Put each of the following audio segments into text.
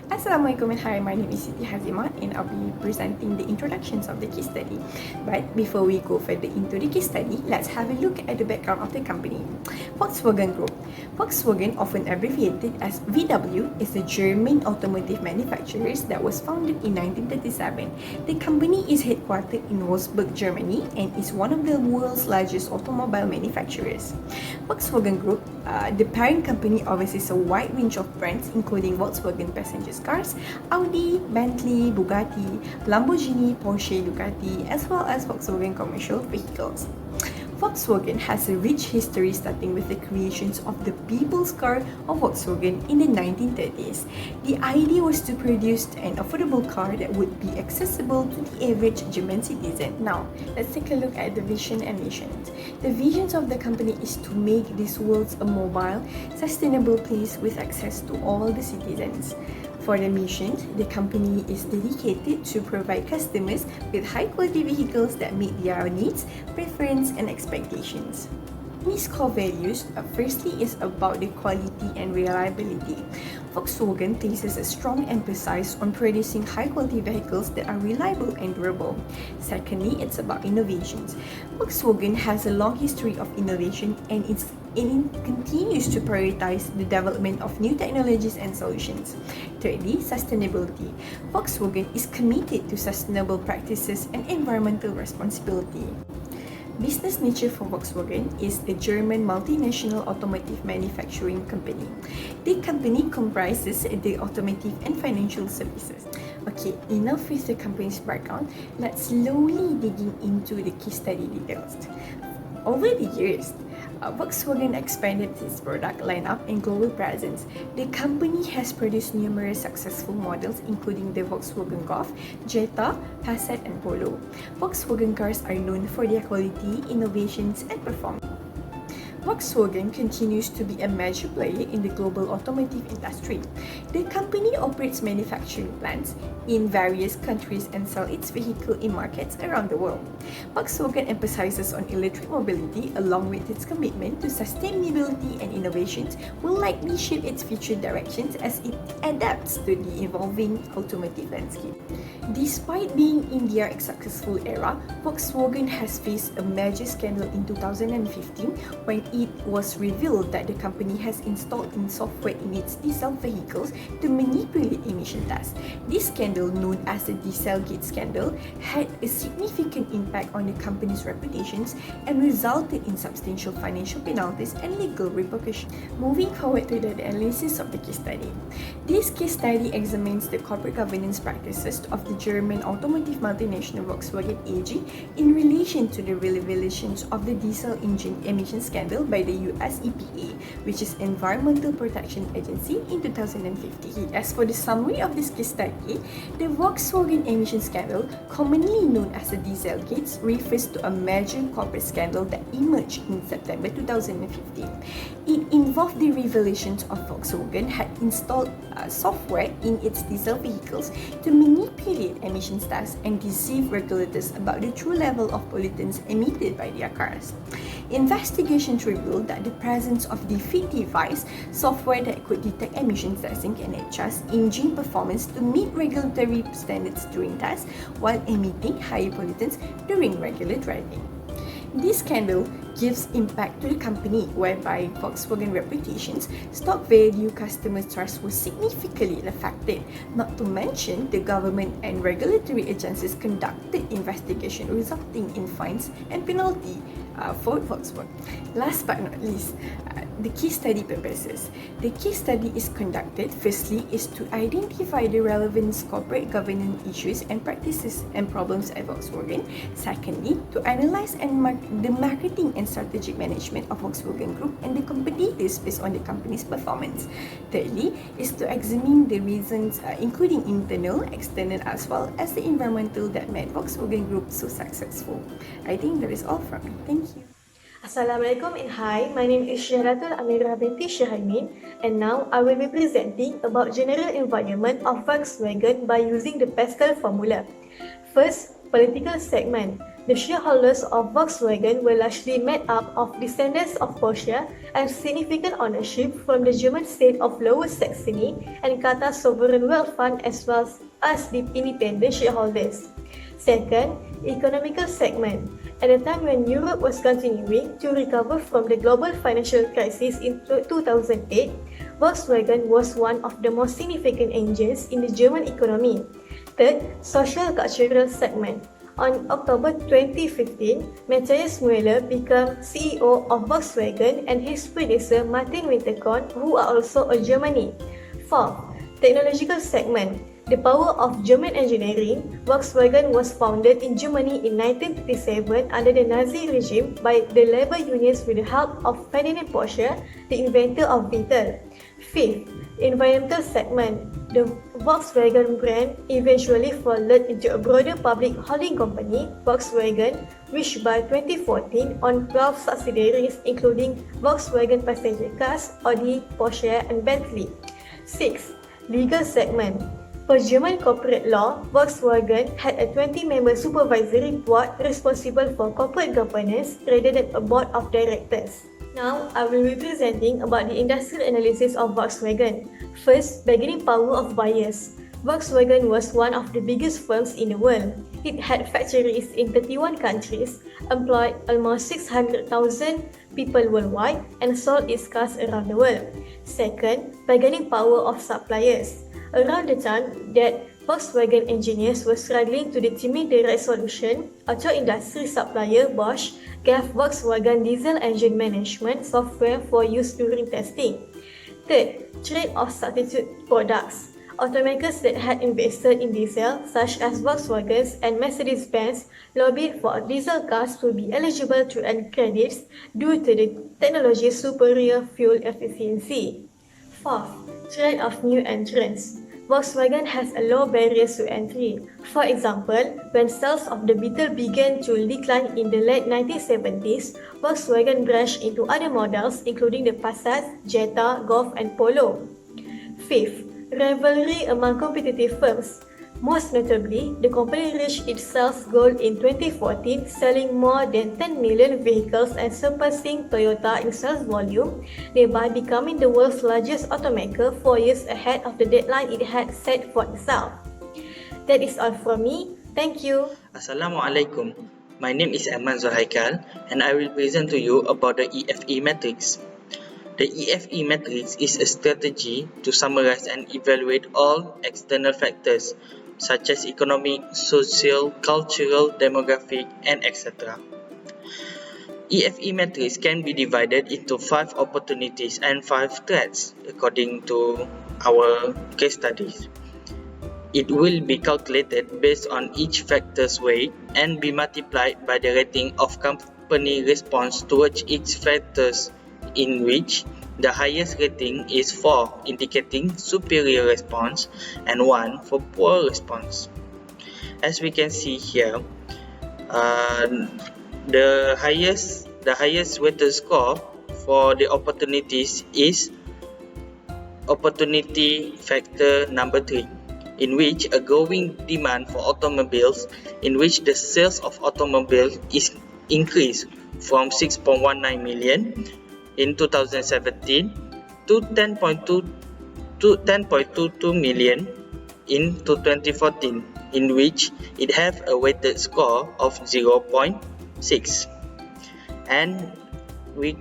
Assalamualaikum and hi, my name is Siti Hazimah and I'll be presenting the introductions of the case study. But before we go further into the case study, let's have a look at the background of the company. Volkswagen Group. Volkswagen, often abbreviated as VW, is a German automotive manufacturer that was founded in 1937. The company is headquartered in Wolfsburg, Germany and is one of the world's largest automobile manufacturers. Volkswagen Group, the parent company, oversees a wide range of brands including Volkswagen passenger cars, Audi, Bentley, Bugatti, Lamborghini, Porsche, Ducati, as well as Volkswagen commercial vehicles. Volkswagen has a rich history starting with the creations of the people's car of Volkswagen in the 1930s. The idea was to produce an affordable car that would be accessible to the average German citizen. Now, let's take a look at the vision and missions. The visions of the company is to make this world a mobile, sustainable place with access to all the citizens. For the mission, the company is dedicated to provide customers with high-quality vehicles that meet their needs, preference, and expectations. These core values, firstly, is about the quality and reliability. Volkswagen places a strong emphasis on producing high-quality vehicles that are reliable and durable. Secondly, it's about innovations. Volkswagen has a long history of innovation and it continues to prioritize the development of new technologies and solutions. Thirdly, sustainability. Volkswagen is committed to sustainable practices and environmental responsibility. Business nature for Volkswagen is a German multinational automotive manufacturing company. The company comprises the automotive and financial services. Okay, enough with the company's background. Let's slowly digging into the case study details. Over the years, Volkswagen expanded its product lineup and global presence. The company has produced numerous successful models including the Volkswagen Golf, Jetta, Passat and Polo. Volkswagen cars are known for their quality, innovations and performance. Volkswagen continues to be a major player in the global automotive industry. The company operates manufacturing plants in various countries and sells its vehicle in markets around the world. Volkswagen emphasizes on electric mobility along with its commitment to sustainability and innovations will likely shape its future directions as it adapts to the evolving automotive landscape. Despite being in their successful era, Volkswagen has faced a major scandal in 2015 when it was revealed that the company has installed in software in its diesel vehicles to manipulate emission tests. This scandal, known as the Dieselgate scandal, had a significant impact on the company's reputations and resulted in substantial financial penalties and legal repercussions. Moving forward to the analysis of the case study. This case study examines the corporate governance practices of the German automotive multinational Volkswagen AG in relation to the revelations of the diesel engine emission scandal by the US EPA, which is Environmental Protection Agency, in 2015. As for the summary of this case study, the Volkswagen emission scandal, commonly known as the Dieselgate, refers to a major corporate scandal that emerged in September 2015. It involved the revelations of Volkswagen had installed software in its diesel vehicles to manipulate emission tests and deceive regulators about the true level of pollutants emitted by their cars. Investigations revealed that the presence of defeat device software that could detect emissions testing and adjust engine performance to meet regulatory standards during tests while emitting higher pollutants during regular driving. This scandal gives impact to the company, whereby Volkswagen reputations, stock value, customer trust was significantly affected. Not to mention, the government and regulatory agencies conducted investigation resulting in fines and penalty for Volkswagen. Last but not least, the case study purposes. The case study is conducted, firstly, is to identify the relevant corporate governance issues and practices and problems at Volkswagen. Secondly, to analyze the marketing and and strategic management of Volkswagen Group and the competitors based on the company's performance. Thirdly, is to examine the reasons, including internal, external, as well as the environmental that made Volkswagen Group so successful. I think that is all from me. Thank you. Assalamualaikum and hi, my name is Shahdatul Amirah Binti Shahaimin, and now I will be presenting about general environment of Volkswagen by using the Pascal formula. First, political segment. The shareholders of Volkswagen were largely made up of descendants of Porsche and significant ownership from the German state of Lower Saxony and Qatar Sovereign Wealth Fund as well as the independent shareholders. Second, economical segment. At a time when Europe was continuing to recover from the global financial crisis in 2008, Volkswagen was one of the most significant engines in the German economy. Third, social cultural segment. On October 2015, Matthias Müller became CEO of Volkswagen and his predecessor Martin Winterkorn, who are also a Germany. Fourth, technological segment. The power of German engineering, Volkswagen was founded in Germany in 1937 under the Nazi regime by the labor unions with the help of Ferdinand Porsche, the inventor of Beetle. Fifth, environmental segment. The Volkswagen brand eventually folded into a broader public holding company, Volkswagen, which by 2014 owned 12 subsidiaries including Volkswagen passenger cars, Audi, Porsche and Bentley. Sixth, legal segment. Per German corporate law, Volkswagen had a 20-member supervisory board responsible for corporate governance rather than a board of directors. Now, I will be presenting about the industrial analysis of Volkswagen. First, bargaining power of buyers. Volkswagen was one of the biggest firms in the world. It had factories in 31 countries, employed almost 600,000 people worldwide, and sold its cars around the world. Second, bargaining power of suppliers. Around the time that Volkswagen engineers were struggling to determine the right solution, auto industry supplier Bosch gave Volkswagen diesel engine management software for use during testing. Third, trade of substitute products. Automakers that had invested in diesel, such as Volkswagen and Mercedes-Benz, lobbied for diesel cars to be eligible to earn credits due to the technology's superior fuel efficiency. Fourth, trend of new entrants. Volkswagen has a low barriers to entry. For example, when sales of the Beetle began to decline in the late 1970s, Volkswagen branched into other models including the Passat, Jetta, Golf and Polo. Fifth, rivalry among competitive firms. Most notably, the company reached its sales goal in 2014, selling more than 10 million vehicles and surpassing Toyota in sales volume, thereby becoming the world's largest automaker 4 years ahead of the deadline it had set for itself. That is all from me. Thank you. Assalamualaikum. My name is Erman Zulhaikal and I will present to you about the EFE matrix. The EFE matrix is a strategy to summarize and evaluate all external factors such as economic, social, cultural, demographic, and etc. EFE matrix can be divided into 5 opportunities and 5 threats according to our case studies. It will be calculated based on each factor's weight and be multiplied by the rating of company response towards each factors, in which the highest rating is 4, indicating superior response, and 1 for poor response. As we can see here, the highest weighted score for the opportunities is opportunity factor number 3, in which a growing demand for automobiles, in which the sales of automobiles is increased from 6.19 million in 2017 to 10.22 million in 2014, in which it have a weighted score of 0.6. And we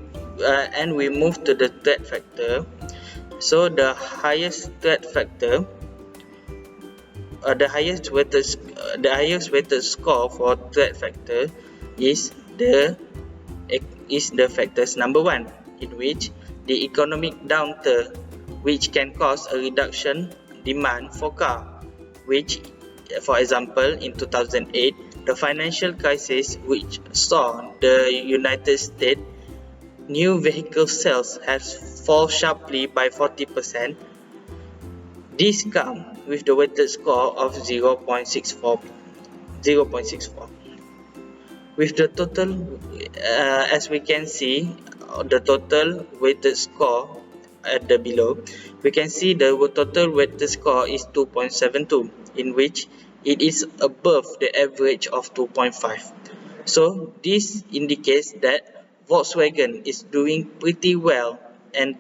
move to the threat factor. So the highest threat factor, the highest weighted score for threat factor is the factors number 1, in which the economic downturn, which can cause a reduction demand for car, which, for example, in 2008 the financial crisis which saw the United States new vehicle sales has fall sharply by 40%. This comes with the weighted score of 0.64. With the total, as we can see, the total weighted score at the below, we can see the total weighted score is 2.72, in which it is above the average of 2.5. So this indicates that Volkswagen is doing pretty well and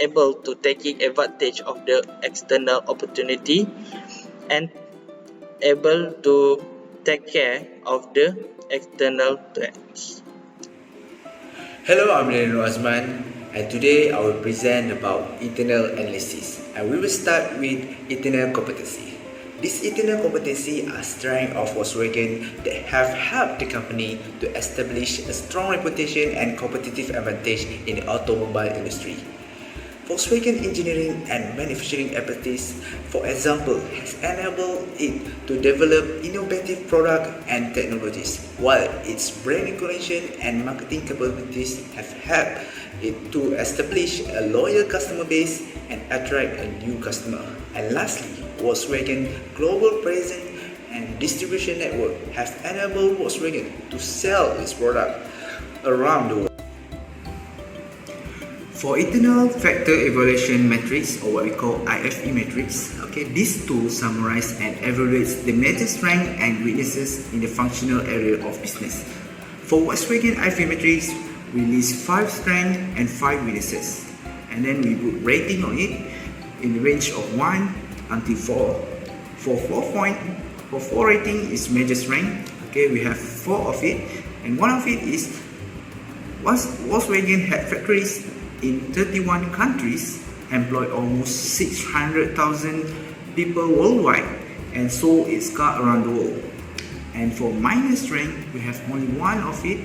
able to taking advantage of the external opportunity and able to take care of the external threats. Hello, I'm Norazman, and today I will present about internal analysis. And we will start with internal competency. This internal competency are strengths of Volkswagen that have helped the company to establish a strong reputation and competitive advantage in the automobile industry. Volkswagen engineering and manufacturing expertise, for example, has enabled it to develop innovative products and technologies, while its brand recognition and marketing capabilities have helped it to establish a loyal customer base and attract a new customer. And lastly, Volkswagen global presence and distribution network have enabled Volkswagen to sell its product around the world. For internal factor evaluation matrix, or what we call IFE matrix, this tool summarizes and evaluates the major strengths and weaknesses in the functional area of business. For Volkswagen IFE matrix, we list 5 strengths and 5 weaknesses, and then we put rating on it in the range of 1 until 4. For 4 rating is major strength. We have 4 of it, and one of it is Volkswagen had factories in 31 countries, employed almost 600,000 people worldwide, and sold its car around the world. And for minor strength, we have only one of it,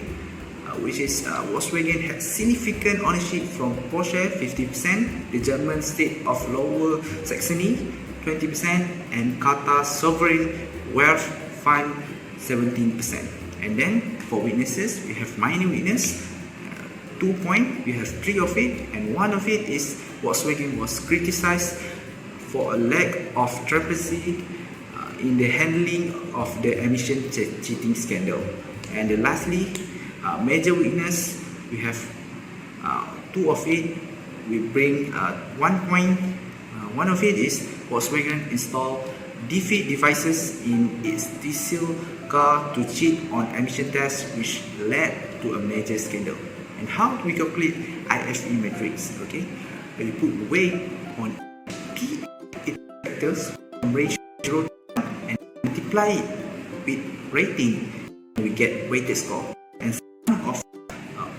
which is Volkswagen had significant ownership from Porsche 50%, the German state of Lower Saxony 20%, and Qatar Sovereign Wealth Fund 17%. And then for weaknesses, we have minor weakness, 2 points, we have 3 of it, and one of it is Volkswagen was criticized for a lack of transparency in the handling of the emission cheating scandal. And lastly, major weakness, we have 2 of it, we bring 1 point. One of it is Volkswagen installed defeat devices in its diesel car to cheat on emission tests, which led to a major scandal. And how do we calculate IFE matrix? We put weight on key factors from ratio 0 to 1 and multiply it with rating, we get weighted score. And sum of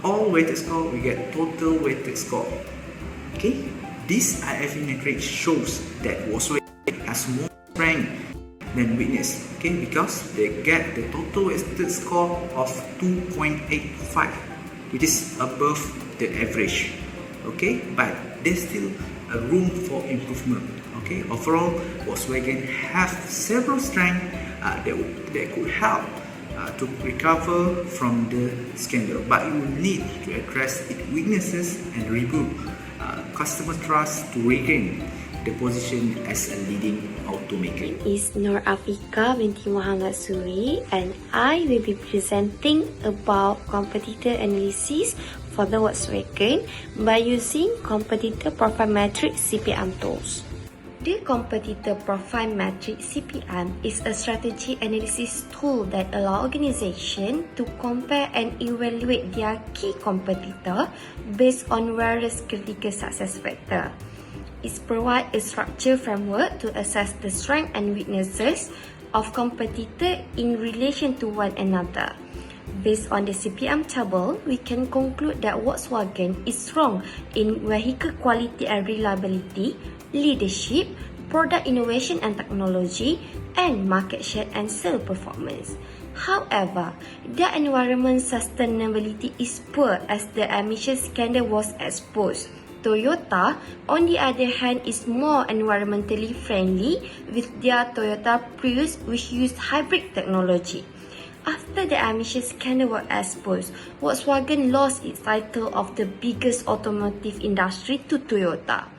all weighted score, we get total weighted score. This IFE matrix shows that Volkswagen has more strength than weakness. Because they get the total weighted score of 2.85. It is above the average, but there's still a room for improvement. Overall, Volkswagen have several strengths that could help to recover from the scandal, but it will need to address its weaknesses and rebuild customer trust to regain the position as a leading automaker. Is Afiqah Binti Suri, and I will be presenting about competitor analysis for the Volkswagen by using competitor profile matrix CPM tools. The competitor profile matrix CPM is a strategy analysis tool that allows organizations to compare and evaluate their key competitor based on various critical success factors. It provides a structured framework to assess the strengths and weaknesses of competitors in relation to one another. Based on the CPM table, we can conclude that Volkswagen is strong in vehicle quality and reliability, leadership, product innovation and technology, and market share and sales performance. However, their environment sustainability is poor as the emission scandal was exposed. Toyota, on the other hand, is more environmentally friendly with their Toyota Prius, which use hybrid technology. After the emission scandal was exposed, Volkswagen lost its title of the biggest automotive industry to Toyota.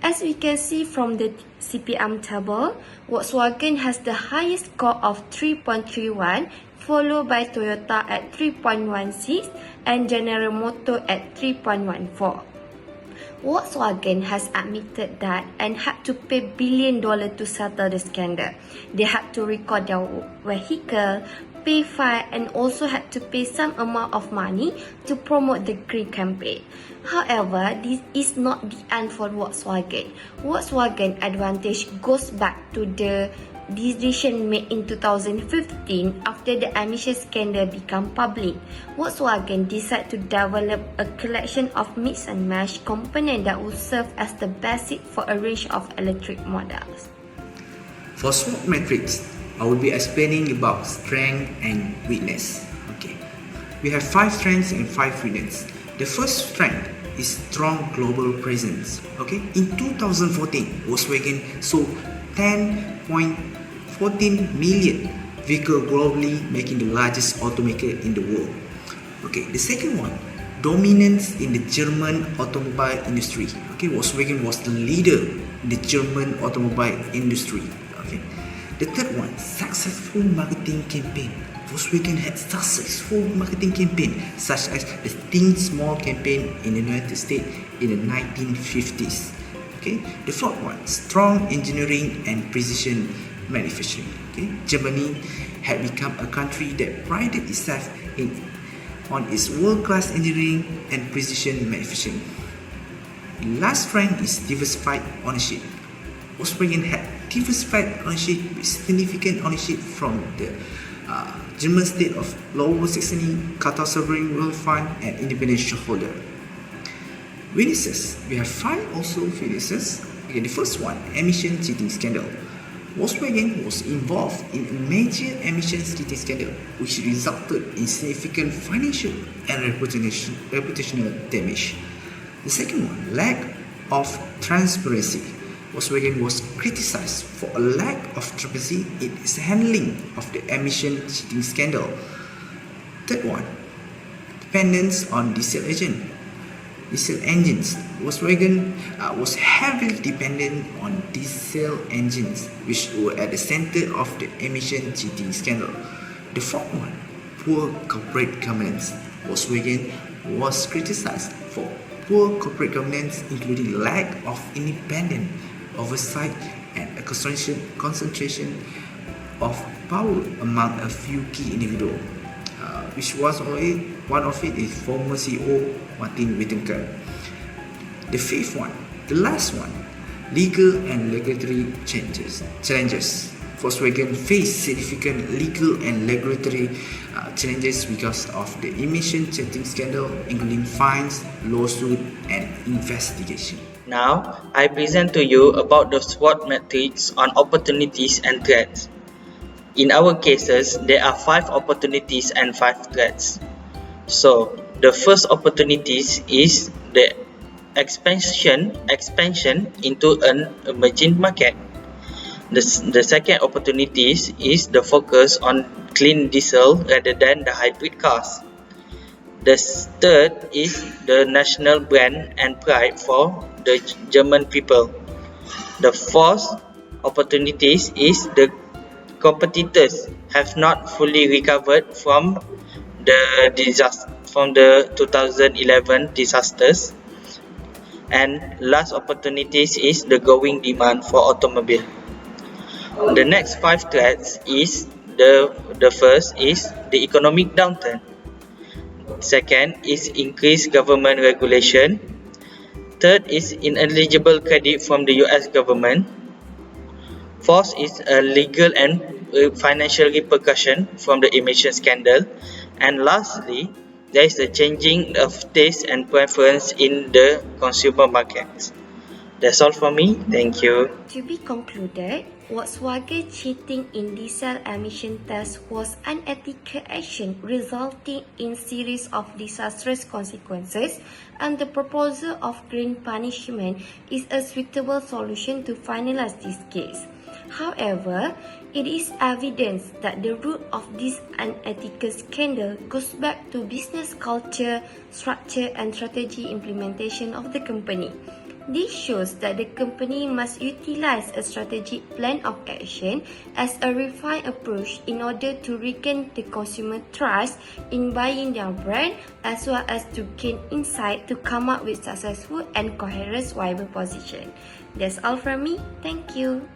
As we can see from the CPM table, Volkswagen has the highest score of 3.31, followed by Toyota at 3.16 and General Motors at 3.14. Volkswagen has admitted that and had to pay $1 billion to settle the scandal. They had to record their vehicle, pay fine, and also had to pay some amount of money to promote the green campaign. However, this is not the end for Volkswagen. Volkswagen advantage goes back to the decision made in 2015 after the emission scandal became public. Volkswagen decided to develop a collection of mix and match components that would serve as the basic for a range of electric models. For SWOT matrix, I will be explaining about strength and weakness. Okay, we have 5 strengths and 5 weaknesses. The first strength is strong global presence. Okay, in 2014, Volkswagen sold 10.14 million vehicles globally, making the largest automaker in the world. Okay, the second one, dominance in the German automobile industry. Okay, Volkswagen was the leader in the German automobile industry. Okay, the third one, successful marketing campaign. Volkswagen had successful marketing campaign such as the Think Small campaign in the United States in the 1950s. Okay, the fourth one, strong engineering and precision manufacturing. Okay, Germany had become a country that prided itself on its world-class engineering and precision manufacturing. The last strength is diversified ownership. Volkswagen had diversified ownership with significant ownership from the German state of Lower Saxony, Qatar Sovereign Wealth Fund, and independent shareholder. Weaknesses. We have 5 also weaknesses. Okay, the first one, emission cheating scandal. Volkswagen was involved in a major emissions cheating scandal, which resulted in significant financial and reputational damage. The second one, lack of transparency. Volkswagen was criticized for a lack of transparency in its handling of the emission cheating scandal. Third one, dependence on diesel engines. Volkswagen was heavily dependent on diesel engines, which were at the center of the emission cheating scandal. The fourth one, poor corporate governance. Volkswagen was criticized for poor corporate governance, including lack of independent oversight and a concentration of power among a few key individuals, which was one of it is former CEO Martin Whittaker. The fifth one, the last one, legal and regulatory challenges. Volkswagen faced significant legal and regulatory challenges because of the emission cheating scandal, including fines, lawsuit, and investigation. Now, I present to you about the SWOT matrix on opportunities and threats. In our cases, there are 5 opportunities and 5 threats. So, the first opportunities is the expansion into an emerging market. The second opportunities is the focus on clean diesel rather than the hybrid cars. The third is the national brand and pride for the German people. The fourth opportunities is the competitors have not fully recovered from the 2011 disasters. And last opportunities is the growing demand for automobile. The next 5 threats is the first is the economic downturn. Second is increased government regulation. Third is ineligible credit from the US government. Fourth is a legal and financial repercussion from the emission scandal. And lastly, there is a changing of taste and preference in the consumer markets. That's all for me. Thank you. To be concluded, Volkswagen cheating in diesel emission tests was unethical action resulting in series of disastrous consequences, and the proposal of green punishment is a suitable solution to finalize this case. However, it is evidence that the root of this unethical scandal goes back to business culture, structure and strategy implementation of the company. This shows that the company must utilize a strategic plan of action as a refined approach in order to regain the consumer trust in buying their brand, as well as to gain insight to come up with successful and coherent viable position. That's all from me. Thank you.